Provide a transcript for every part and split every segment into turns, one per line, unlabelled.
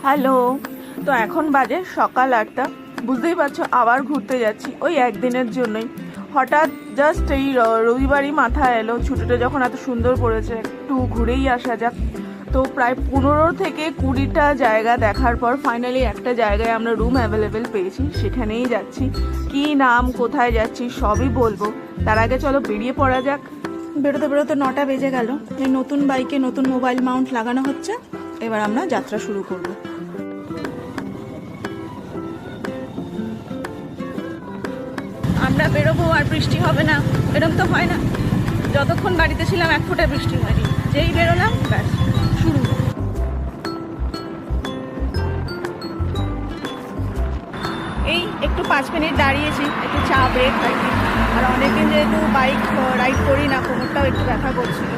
Hello. তো এখন বাজে সকাল 8টা। বুঝতেই পারছো আবার ঘুরতে যাচ্ছি ওই একদিনের জন্যই। হঠাৎ জাস্ট এই রবিবারই মাথায় এলো ছুটিটা যখন এত সুন্দর পড়েছে একটু ঘুরেই আসা যাক। তো প্রায় 15 থেকে 20টা জায়গা দেখার পর ফাইনালি একটা জায়গায় আমরা রুম অ্যাভেলেবেল পেয়েছি, সেখানেই যাচ্ছি। কি নাম, কোথায় যাচ্ছি সবই বলবো। তার আগে চলো বেরিয়ে পড়া যাক। বেরোতে বেরোতে 9টা বেজে গেল। এই নতুন বাইকে নতুন মোবাইল মাউন্ট লাগানো হচ্ছে, এবার আমরা যাত্রা শুরু করব। আমরা বেরোবো আর বৃষ্টি হবে না, এরকম তো হয় না। যতক্ষণ বাড়িতে ছিলাম 1 ফোঁটা বৃষ্টি হয়নি, যেই বেরোলাম ব্যাস শুরু। এই একটু 5 মিনিট দাঁড়িয়েছি, একটু চা ব্রেক আর কি। আর অনেকদিন যেহেতু বাইক রাইড করি না, কোমরটাও একটু ব্যথা করছিল।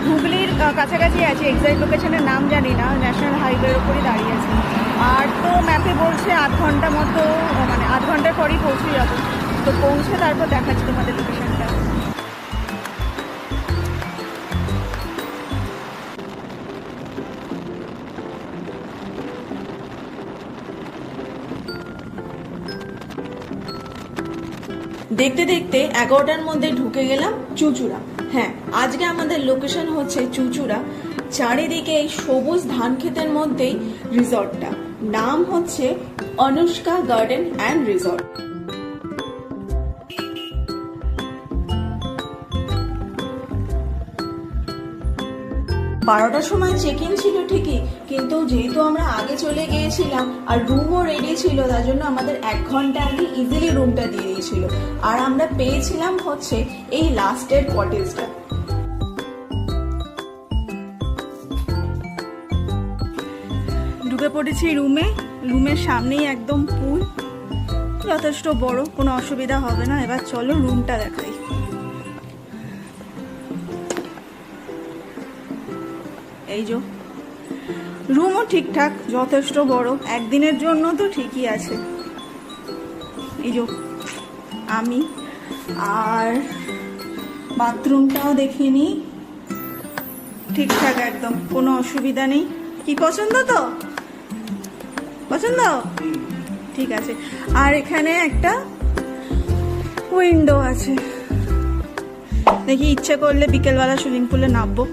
হুগলির কাছাকাছি আছে, এক্সাক্ট লোকেশনের নাম জানি না, ন্যাশনাল হাইওয়ের ওপরই দাঁড়িয়ে আছি। আর তো ম্যাপে বলছে 8 ঘন্টা মতো, মানে 8 ঘন্টার পরই পৌঁছে যাবো। তো পৌঁছে তারপর দেখাচ্ছি তোমাদের লোকেশনটা। দেখতে দেখতে 11টার মধ্যে ঢুকে গেলাম চুঁচুড়া। হ্যাঁ, আজকে আমাদের লোকেশন হচ্ছে চুঁচুড়া। চারিদিকে এই সবুজ ধান ক্ষেতের মধ্যেই রিসর্টটা, নাম হচ্ছে অনুষ্কা গার্ডেন অ্যান্ড রিসর্ট। 12টার সময় চেক ইন ছিল ঠিকই, কিন্তু যেহেতু আমরা আগে চলে গিয়েছিলাম আর রুমও রেডি ছিল, তার জন্য আমাদের 1 ঘন্টা আগে ইজিলি রুমটা দিয়ে দিয়েছিল। আর আমরা পেয়েছিলাম হচ্ছে এই লাস্টের কটেজটা। ঢুকে পড়েছি রুমে। রুমের সামনেই একদম পুল, যথেষ্ট বড়, কোনো অসুবিধা হবে না। এবার চলো রুমটা দেখাই। এই যে রুমও ঠিকঠাক, যথেষ্ট বড়, একদিনের জন্য তো ঠিকই আছে। এই যে আমি, আর বাথরুমটাও দেখিয়ে নিই, ঠিকঠাক একদম, কোনো অসুবিধা নেই। কি পছন্দ? তো পছন্দ, ঠিক আছে। আর এখানে একটা উইন্ডো আছে, দেখি ইচ্ছে করলে বিকেলবেলা সুইমিং পুলে নামবো।